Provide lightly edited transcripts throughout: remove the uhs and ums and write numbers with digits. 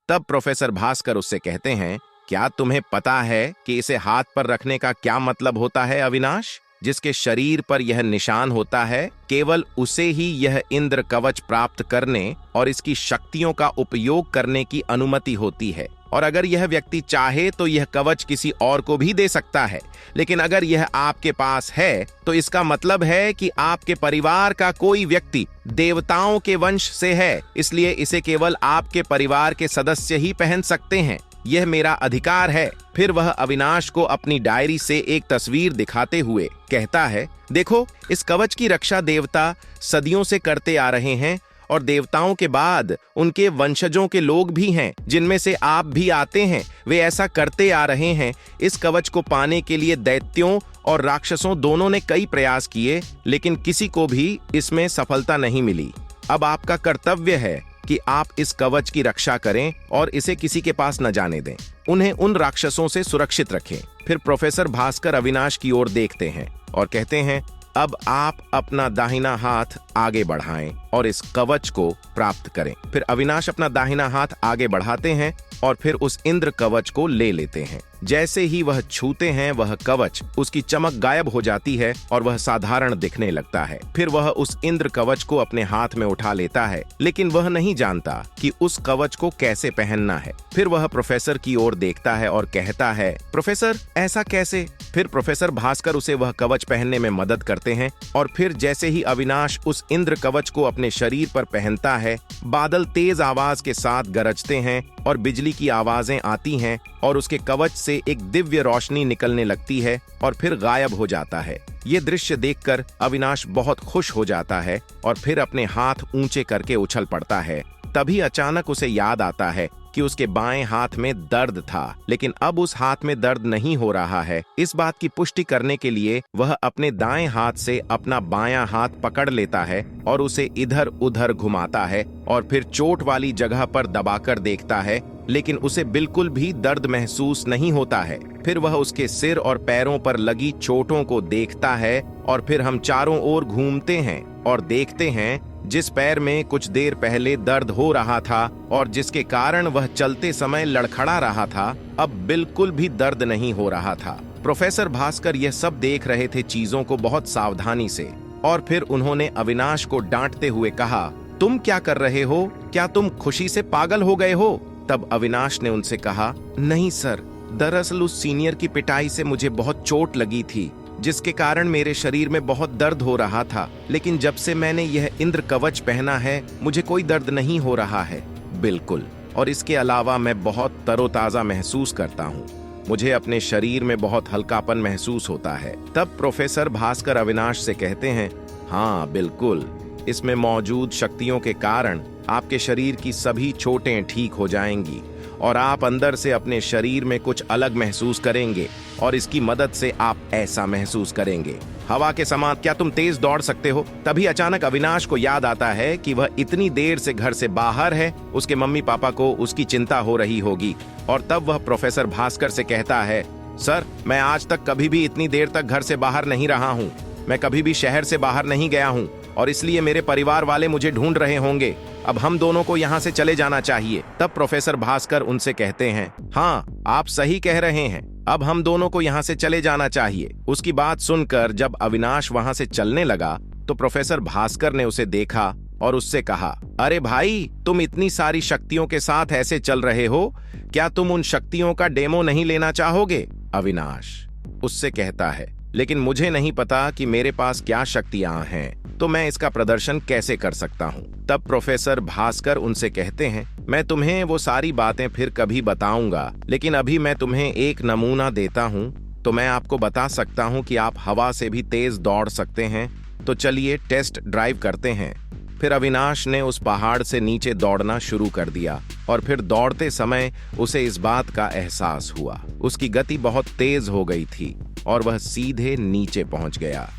तब प्रोफेसर भास्कर उससे कहते हैं, क्या तुम्हें पता है कि इसे हाथ पर रखने का क्या मतलब होता है अविनाश? जिसके शरीर पर यह निशान होता है, केवल उसे ही यह इंद्र कवच प्राप्त करने और इसकी शक्तियों का उपयोग करने की अनुमति होती है। और अगर यह व्यक्ति चाहे तो यह कवच किसी और को भी दे सकता है, लेकिन अगर यह आपके पास है तो इसका मतलब है कि आपके परिवार का कोई व्यक्ति देवताओं के वंश से है, इसलिए इसे केवल आपके परिवार के सदस्य ही पहन सकते हैं। यह मेरा अधिकार है। फिर वह अविनाश को अपनी डायरी से एक तस्वीर दिखाते हुए कहता है, देखो, इस कवच की रक्षा देवता सदियों से करते आ रहे हैं और देवताओं के बाद उनके वंशजों के लोग भी हैं, जिनमें से आप भी आते हैं। वे ऐसा करते आ रहे हैं। इस कवच को पाने के लिए दैत्यों और राक्षसों दोनों ने कई प्रयास किए, लेकिन किसी को भी इसमें सफलता नहीं मिली। अब आपका कर्तव्य है कि आप इस कवच की रक्षा करें और इसे किसी के पास न जाने दें। उन्हें उन राक्षसों से सुरक्षित रखें। फिर प्रोफेसर भास्कर अविनाश की ओर देखते हैं और कहते हैं, अब आप अपना दाहिना हाथ आगे बढ़ाएं और इस कवच को प्राप्त करें। फिर अविनाश अपना दाहिना हाथ आगे बढ़ाते हैं और फिर उस इंद्र कवच को ले लेते हैं। जैसे ही वह छूते हैं, वह कवच, उसकी चमक गायब हो जाती है और वह साधारण दिखने लगता है। फिर वह उस इंद्र कवच को अपने हाथ में उठा लेता है, लेकिन वह नहीं जानता कि उस कवच को कैसे पहनना है। फिर वह प्रोफेसर की ओर देखता है और कहता है, प्रोफेसर, ऐसा कैसे? फिर प्रोफेसर भास्कर उसे वह कवच पहनने में मदद करते हैं और फिर जैसे ही अविनाश उस इंद्र कवच को अपने शरीर पर पहनता है, बादल तेज आवाज के साथ गरजते हैं और बिजली की आवाजें आती हैं और उसके कवच से एक दिव्य रोशनी निकलने लगती है और फिर गायब हो जाता है। ये दृश्य देखकर अविनाश बहुत खुश हो जाता है और फिर अपने हाथ ऊंचे करके उछल पड़ता है। तभी अचानक उसे याद आता है कि उसके बाएं हाथ में दर्द था, लेकिन अब उस हाथ में दर्द नहीं हो रहा है। इस बात की पुष्टि करने के लिए वह अपने दाएं हाथ से अपना बायां हाथ पकड़ लेता है और उसे इधर उधर घुमाता है और फिर चोट वाली जगह पर दबाकर देखता है, लेकिन उसे बिल्कुल भी दर्द महसूस नहीं होता है। फिर वह उसके सिर और पैरों पर लगी चोटों को देखता है और फिर हम चारों ओर घूमते हैं और देखते हैं जिस पैर में कुछ देर पहले दर्द हो रहा था और जिसके कारण वह चलते समय लड़खड़ा रहा था, अब बिल्कुल भी दर्द नहीं हो रहा था। प्रोफेसर भास्कर यह सब देख रहे थे चीजों को बहुत सावधानी से, और फिर उन्होंने अविनाश को डांटते हुए कहा, तुम क्या कर रहे हो? क्या तुम खुशी से पागल हो गए हो? तब अविनाश ने उनसे कहा, नहीं सर, दरअसल उस सीनियर की पिटाई से मुझे बहुत चोट लगी थी, जिसके कारण मेरे शरीर में बहुत दर्द हो रहा था, लेकिन जब से मैंने यह इंद्र कवच पहना है, मुझे कोई दर्द नहीं हो रहा है, बिल्कुल। और इसके अलावा मैं बहुत तरोताजा महसूस करता हूँ। मुझे अपने शरीर में बहुत हल्कापन महसूस होता है। तब प्रोफेसर भास्कर अविनाश से कहते हैं, हाँ बिल्कुल, इसमें मौजूद शक्तियों के कारण आपके शरीर की सभी चोटें ठीक हो जाएंगी और आप अंदर से अपने शरीर में कुछ अलग महसूस करेंगे और इसकी मदद से आप ऐसा महसूस करेंगे, हवा के समान। क्या तुम तेज दौड़ सकते हो? तभी अचानक अविनाश को याद आता है कि वह इतनी देर से घर से बाहर है, उसके मम्मी पापा को उसकी चिंता हो रही होगी। और तब वह प्रोफेसर भास्कर से कहता है, सर, मैं आज तक कभी भी इतनी देर तक घर से बाहर नहीं रहा हूँ। मैं कभी भी शहर से बाहर नहीं गया हूँ और इसलिए मेरे परिवार वाले मुझे ढूंढ रहे होंगे। अब हम दोनों को यहाँ से चले जाना चाहिए। तब प्रोफेसर भास्कर उनसे कहते हैं, हाँ, आप सही कह रहे हैं, अब हम दोनों को यहाँ से चले जाना चाहिए। उसकी बात सुनकर जब अविनाश वहाँ से चलने लगा तो प्रोफेसर भास्कर ने उसे देखा और उससे कहा, अरे भाई, तुम इतनी सारी शक्तियों के साथ ऐसे चल रहे हो, क्या तुम उन शक्तियों का डेमो नहीं लेना चाहोगे? अविनाश उससे कहता है, लेकिन मुझे नहीं पता कि मेरे पास क्या शक्तियां हैं, तो मैं इसका प्रदर्शन कैसे कर सकता हूं। तब प्रोफेसर भास्कर उनसे कहते हैं, मैं तुम्हें वो सारी बातें फिर कभी बताऊंगा, लेकिन अभी मैं तुम्हें एक नमूना देता हूं। तो मैं आपको बता सकता हूं कि आप हवा से भी तेज दौड़ सकते हैं। तो चलिए टेस्ट ड्राइव करते हैं। फिर अविनाश ने उस पहाड़ से नीचे दौड़ना शुरू कर दिया और फिर दौड़ते समय उसे इस बात का एहसास हुआ, उसकी गति बहुत तेज हो गई थी और वह सीधे नीचे पहुंच गया।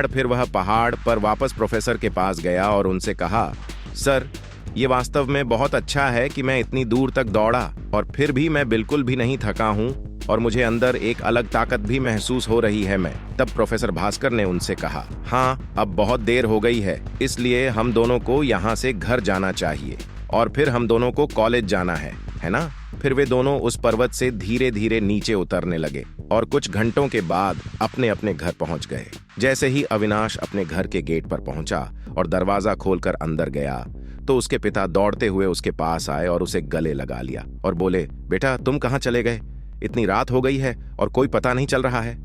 फिर वह पहाड़ पर वापस प्रोफेसर के पास गया और उनसे कहा, सर, ये वास्तव में बहुत अच्छा है कि मैं इतनी दूर तक दौड़ा और फिर भी मैं बिल्कुल भी नहीं थका हूँ और मुझे अंदर एक अलग ताकत भी महसूस हो रही है मैं। तब प्रोफेसर भास्कर ने उनसे कहा, हाँ, अब बहुत देर हो गई है, इसलिए हम दोनों को यहाँ से घर जाना चाहिए और फिर हम दोनों को कॉलेज जाना है। है ना? फिर वे दोनों उस पर्वत से धीरे धीरे नीचे उतरने लगे और कुछ घंटों के बाद अपने अपने घर पहुंच गए। जैसे ही अविनाश अपने घर के गेट पर पहुंचा और दरवाजा खोलकर अंदर गया तो उसके पिता दौड़ते हुए उसके पास आए और उसे गले लगा लिया और बोले, बेटा तुम कहाँ चले गए? इतनी रात हो गई है और कोई पता नहीं चल रहा है।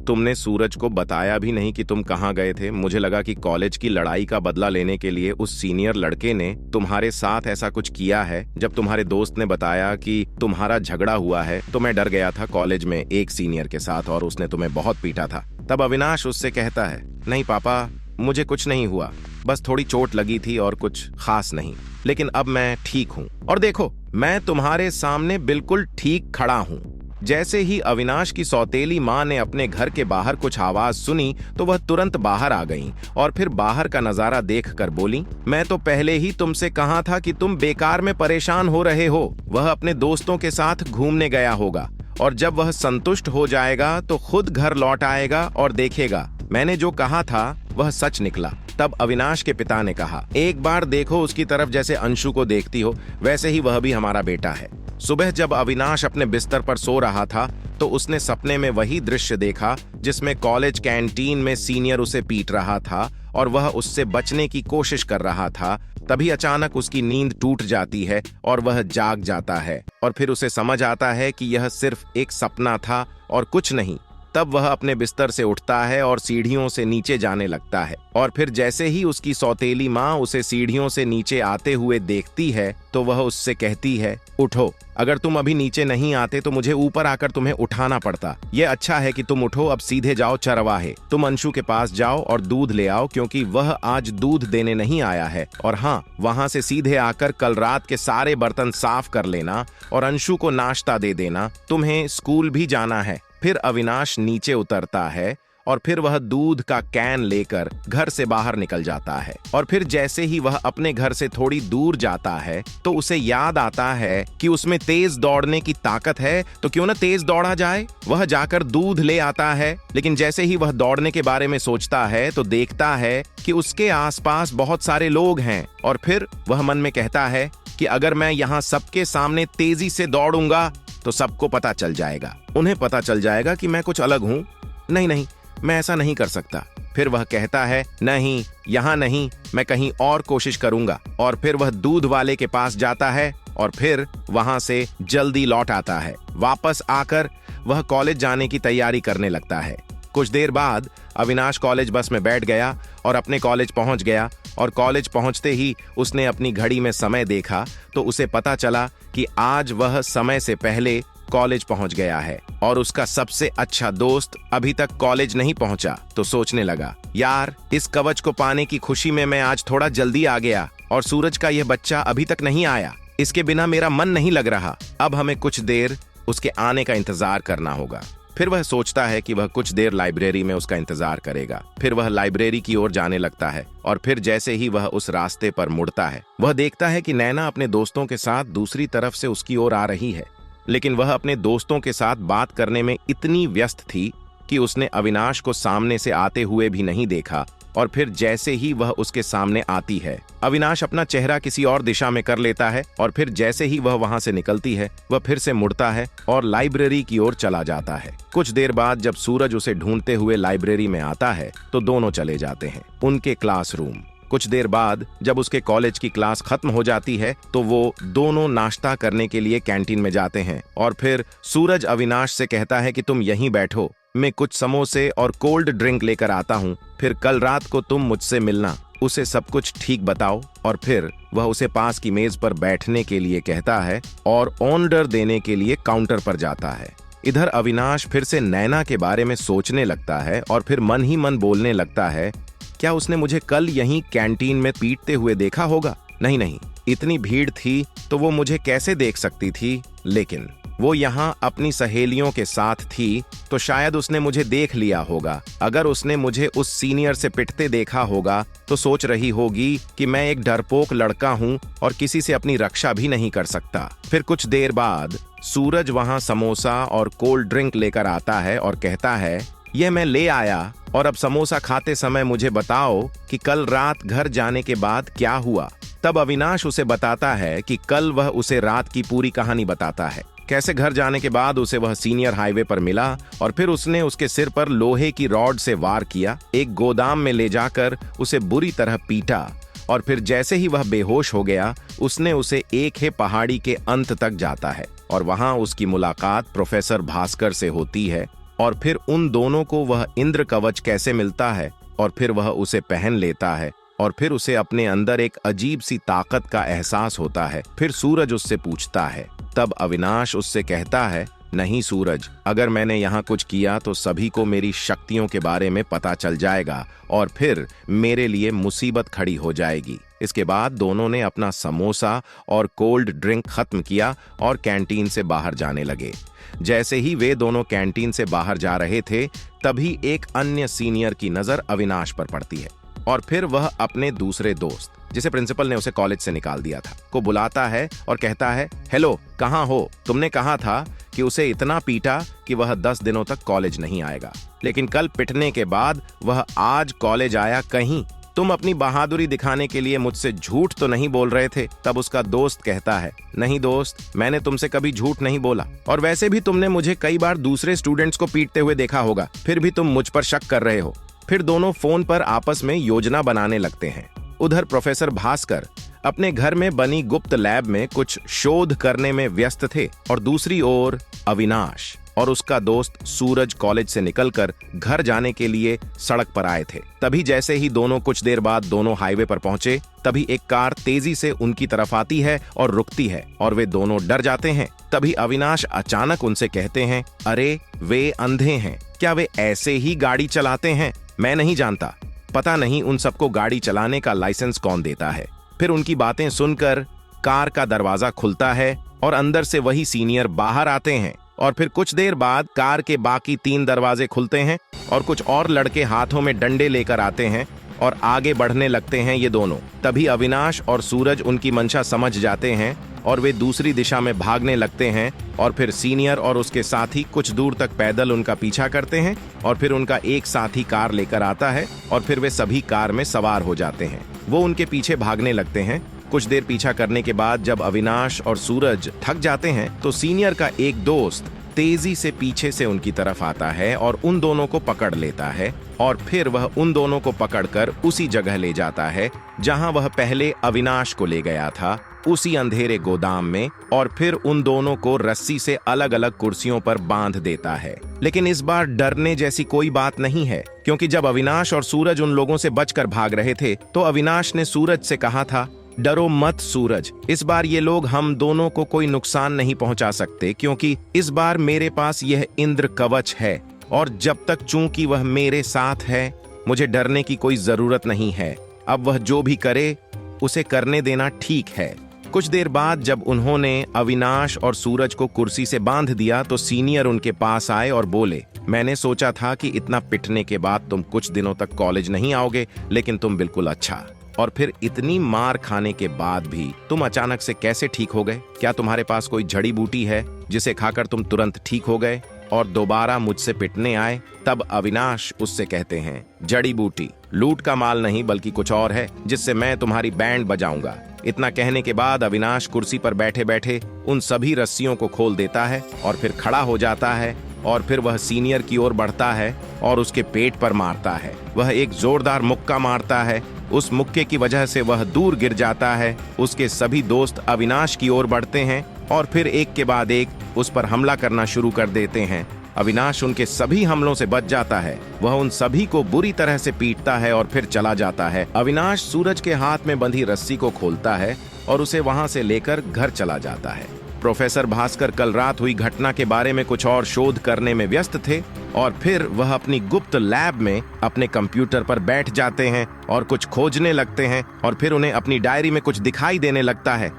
तुमने सूरज को बताया भी नहीं कि तुम कहाँ गए थे। मुझे लगा कि कॉलेज की लड़ाई का बदला लेने के लिए उस सीनियर लड़के ने तुम्हारे साथ ऐसा कुछ किया है। जब तुम्हारे दोस्त ने बताया कि तुम्हारा झगड़ा हुआ है तो मैं डर गया था कॉलेज में एक सीनियर के साथ और उसने तुम्हें बहुत पीटा था। तब अविनाश उससे कहता है, नहीं पापा, मुझे कुछ नहीं हुआ, बस थोड़ी चोट लगी थी और कुछ खास नहीं, लेकिन अब मैं ठीक हूँ और देखो मैं तुम्हारे सामने बिल्कुल ठीक खड़ा हूँ। जैसे ही अविनाश की सौतेली माँ ने अपने घर के बाहर कुछ आवाज सुनी तो वह तुरंत बाहर आ गईं और फिर बाहर का नजारा देखकर बोली, मैं तो पहले ही तुमसे कहा था कि तुम बेकार में परेशान हो रहे हो। वह अपने दोस्तों के साथ घूमने गया होगा और जब वह संतुष्ट हो जाएगा तो खुद घर लौट आएगा और देखेगा मैंने जो कहा था वह सच निकला। तब अविनाश के पिता ने कहा, एक बार देखो उसकी तरफ, जैसे अंशु को देखती हो वैसे ही वह भी हमारा बेटा है। सुबह जब अविनाश अपने बिस्तर पर सो रहा था तो उसने सपने में वही दृश्य देखा जिसमें कॉलेज कैंटीन में सीनियर उसे पीट रहा था और वह उससे बचने की कोशिश कर रहा था। तभी अचानक उसकी नींद टूट जाती है और वह जाग जाता है और फिर उसे समझ आता है कि यह सिर्फ एक सपना था और कुछ नहीं। तब वह अपने बिस्तर से उठता है और सीढ़ियों से नीचे जाने लगता है और फिर जैसे ही उसकी सौतेली माँ उसे सीढ़ियों से नीचे आते हुए देखती है तो वह उससे कहती है, उठो, अगर तुम अभी नीचे नहीं आते तो मुझे ऊपर आकर तुम्हें उठाना पड़ता। ये अच्छा है कि तुम उठो, अब सीधे जाओ चरवाहे, तुम अंशु के पास जाओ और दूध ले आओ क्योंकि वह आज दूध देने नहीं आया है। और हाँ, वहां से सीधे आकर कल रात के सारे बर्तन साफ कर लेना और अंशु को नाश्ता दे देना, तुम्हें स्कूल भी जाना है। फिर अविनाश नीचे उतरता है और फिर वह दूध का कैन लेकर घर से बाहर निकल जाता है और फिर जैसे ही वह अपने घर से थोड़ी दूर जाता है तो उसे याद आता है कि उसमें तेज दौड़ने की ताकत है, तो क्यों ना तेज दौड़ा जाए। वह जाकर दूध ले आता है, लेकिन जैसे ही वह दौड़ने के बारे में सोचता है तो देखता है कि उसके आसपास बहुत सारे लोग हैं और फिर वह मन में कहता है कि अगर मैं यहाँ सबके सामने तेजी से दौड़ूंगा तो सबको पता चल जाएगा, उन्हें पता चल जाएगा कि मैं कुछ अलग हूँ। नहीं, मैं ऐसा नहीं कर सकता। फिर वह कहता है, नहीं, यहाँ नहीं, मैं कहीं और कोशिश करूंगा। और फिर वह दूध वाले के पास जाता है और फिर वहां से जल्दी लौट आता है। वापस आकर वह कॉलेज जाने की तैयारी करने लगता है। कुछ देर बाद अविनाश कॉलेज बस में बैठ गया और अपने कॉलेज पहुंच गया और कॉलेज पहुंचते ही उसने अपनी घड़ी में समय देखा तो उसे पता चला कि आज वह समय से पहले कॉलेज पहुंच गया है और उसका सबसे अच्छा दोस्त अभी तक कॉलेज नहीं पहुंचा। तो सोचने लगा, यार, इस कवच को पाने की खुशी में मैं आज थोड़ा जल्दी आ गया और सूरज का यह बच्चा अभी तक नहीं आया। इसके बिना मेरा मन नहीं लग रहा। अब हमें कुछ देर उसके आने का इंतजार करना होगा। फिर वह सोचता है कि वह कुछ देर लाइब्रेरी में उसका इंतजार करेगा। फिर वह लाइब्रेरी की ओर जाने लगता है और फिर जैसे ही वह उस रास्ते पर मुड़ता है वह देखता है कि नैना अपने दोस्तों के साथ दूसरी तरफ से उसकी ओर आ रही है, लेकिन वह अपने दोस्तों के साथ बात करने में इतनी व्यस्त थी कि उसने अविनाश को सामने से आते हुए भी नहीं देखा। और फिर जैसे ही वह उसके सामने आती है अविनाश अपना चेहरा किसी और दिशा में कर लेता है और फिर जैसे ही वह वहां से निकलती है वह फिर से मुड़ता है और लाइब्रेरी की ओर चला जाता है। कुछ देर बाद जब सूरज उसे ढूंढते हुए लाइब्रेरी में आता है तो दोनों चले जाते हैं उनके क्लासरूम। कुछ देर बाद जब उसके कॉलेज की क्लास खत्म हो जाती है तो वो दोनों नाश्ता करने के लिए कैंटीन में जाते हैं और फिर सूरज अविनाश से कहता है कि तुम यहीं बैठो, मैं कुछ समोसे और कोल्ड ड्रिंक लेकर आता हूँ, फिर कल रात को तुम मुझसे मिलना, उसे सब कुछ ठीक बताओ। और फिर वह उसे पास की मेज पर बैठने के लिए कहता है और ऑर्डर देने के लिए काउंटर पर जाता है। इधर अविनाश फिर से नैना के बारे में सोचने लगता है और फिर मन ही मन बोलने लगता है, क्या उसने मुझे कल यहीं कैंटीन में पीटते हुए देखा होगा? नहीं, इतनी भीड़ थी तो वो मुझे कैसे देख सकती थी, लेकिन वो यहाँ अपनी सहेलियों के साथ थी तो शायद उसने मुझे देख लिया होगा। अगर उसने मुझे उस सीनियर से पिटते देखा होगा तो सोच रही होगी कि मैं एक डरपोक लड़का हूँ और किसी से अपनी रक्षा भी नहीं कर सकता। फिर कुछ देर बाद सूरज वहाँ समोसा और कोल्ड ड्रिंक लेकर आता है और कहता है, यह मैं ले आया और अब समोसा खाते समय मुझे बताओ कि कल रात घर जाने के बाद क्या हुआ। तब अविनाश उसे बताता है कि कल वह उसे रात की पूरी कहानी बताता है, कैसे घर जाने के बाद उसे वह सीनियर हाईवे पर मिला और फिर उसने उसके सिर पर लोहे की रॉड से वार किया, एक गोदाम में ले जाकर उसे बुरी तरह पीटा और फिर जैसे ही वह बेहोश हो गया उसने उसे एक है पहाड़ी के अंत तक जाता है और वहां उसकी मुलाकात प्रोफेसर भास्कर से होती है और फिर उन दोनों को वह इंद्र कवच कैसे मिलता है और फिर वह उसे पहन लेता है और फिर उसे अपने अंदर एक अजीब सी ताकत का एहसास होता है। फिर सूरज उससे पूछता है, तब अविनाश उससे कहता है, नहीं सूरज, अगर मैंने यहाँ कुछ किया तो सभी को मेरी शक्तियों के बारे में पता चल जाएगा और फिर मेरे लिए मुसीबत खड़ी हो जाएगी। इसके बाद दोनों ने अपना समोसा और कोल्ड ड्रिंक खत्म किया और कैंटीन से बाहर जाने लगे। जैसे ही वे दोनों कैंटीन से बाहर जा रहे थे तभी एक अन्य सीनियर की नजर अविनाश पर पड़ती है और फिर वह अपने दूसरे दोस्त, जिसे प्रिंसिपल ने उसे कॉलेज से निकाल दिया था, को बुलाता है और कहता है, हेलो, कहाँ हो? तुमने कहा था कि उसे इतना पीटा कि वह 10 दिनों तक कॉलेज नहीं आएगा, लेकिन कल पिटने के बाद वह आज कॉलेज आया कहीं। तुम अपनी बहादुरी दिखाने के लिए मुझसे झूठ तो नहीं बोल रहे थे? तब उसका दोस्त कहता है, नहीं दोस्त, मैंने तुमसे कभी झूठ नहीं बोला और वैसे भी तुमने मुझे कई बार दूसरे स्टूडेंट्स को पीटते हुए देखा होगा, फिर भी तुम मुझ पर शक कर रहे हो। फिर दोनों फोन पर आपस में योजना बनाने लगते हैं। उधर प्रोफेसर भास्कर अपने घर में बनी गुप्त लैब में कुछ शोध करने में व्यस्त थे और दूसरी ओर अविनाश और उसका दोस्त सूरज कॉलेज से निकलकर घर जाने के लिए सड़क पर आए थे। तभी जैसे ही दोनों कुछ देर बाद दोनों हाईवे पर पहुंचे तभी एक कार तेजी से उनकी तरफ आती है और रुकती है और वे दोनों डर जाते हैं। तभी अविनाश अचानक उनसे कहते हैं, अरे वे अंधे हैं क्या? वे ऐसे ही गाड़ी चलाते हैं? मैं नहीं जानता, पता नहीं उन सबको गाड़ी चलाने का लाइसेंस कौन देता है। फिर उनकी बातें सुनकर कार का दरवाजा खुलता है और अंदर से वही सीनियर बाहर आते हैं और फिर कुछ देर बाद कार के बाकी 3 दरवाजे खुलते हैं और कुछ और लड़के हाथों में डंडे लेकर आते हैं और आगे बढ़ने लगते हैं ये दोनों। तभी अविनाश और सूरज उनकी मंशा समझ जाते हैं और वे दूसरी दिशा में भागने लगते हैं और फिर सीनियर और उसके साथी कुछ दूर तक पैदल उनका पीछा करते हैं और फिर उनका एक साथी कार लेकर आता है और फिर वे सभी कार में सवार हो जाते हैं। वो उनके पीछे भागने लगते हैं। कुछ देर पीछा करने के बाद जब अविनाश और सूरज थक जाते हैं तो सीनियर का एक दोस्त तेजी से पीछे से उनकी तरफ आता है और उन दोनों को पकड़ लेता है और फिर वह उन दोनों को पकड़कर उसी जगह ले जाता है जहां वह पहले अविनाश को ले गया था, उसी अंधेरे गोदाम में, और फिर उन दोनों को रस्सी से अलग अलग कुर्सियों पर बांध देता है। लेकिन इस बार डरने जैसी कोई बात नहीं है, क्योंकि जब अविनाश और सूरज उन लोगों से बचकर भाग रहे थे तो अविनाश ने सूरज से कहा था, डरो मत सूरज, इस बार ये लोग हम दोनों को कोई नुकसान नहीं पहुंचा सकते, क्योंकि इस बार मेरे पास यह इंद्र कवच है और जब तक चूंकि वह मेरे साथ है मुझे डरने की कोई जरूरत नहीं है। अब वह जो भी करे उसे करने देना ठीक है। कुछ देर बाद जब उन्होंने अविनाश और सूरज को कुर्सी से बांध दिया तो सीनियर उनके पास आए और बोले, मैंने सोचा था कि इतना पिटने के बाद तुम कुछ दिनों तक कॉलेज नहीं आओगे, लेकिन तुम बिल्कुल अच्छा। और फिर इतनी मार खाने के बाद भी तुम अचानक से कैसे ठीक हो गए? क्या तुम्हारे पास कोई जड़ी बूटी है जिसे खाकर तुम तुरंत ठीक हो गए और दोबारा मुझसे पिटने आए? तब अविनाश उससे कहते हैं, जड़ी बूटी लूट का माल नहीं बल्कि कुछ और है जिससे मैं तुम्हारी बैंड बजाऊंगा। इतना कहने के बाद अविनाश कुर्सी पर बैठे बैठे उन सभी रस्सियों को खोल देता है और फिर खड़ा हो जाता है और फिर वह सीनियर की ओर बढ़ता है और उसके पेट पर मारता है। वह एक जोरदार मुक्का मारता है। उस मुक्के की वजह से वह दूर गिर जाता है। उसके सभी दोस्त अविनाश की ओर बढ़ते हैं और फिर एक के बाद एक उस पर हमला करना शुरू कर देते हैं। अविनाश उनके सभी हमलों से बच जाता है। वह उन सभी को बुरी तरह से पीटता है और फिर चला जाता है। अविनाश सूरज के हाथ में बंधी रस्सी को खोलता है और उसे वहां से लेकर घर चला जाता है। प्रोफेसर भास्कर कल रात हुई घटना के बारे में कुछ और शोध करने में व्यस्त थे और फिर वह अपनी गुप्त लैब में अपने कंप्यूटर पर बैठ जाते हैं और कुछ खोजने लगते हैं और फिर उन्हें अपनी डायरी में कुछ दिखाई देने लगता है।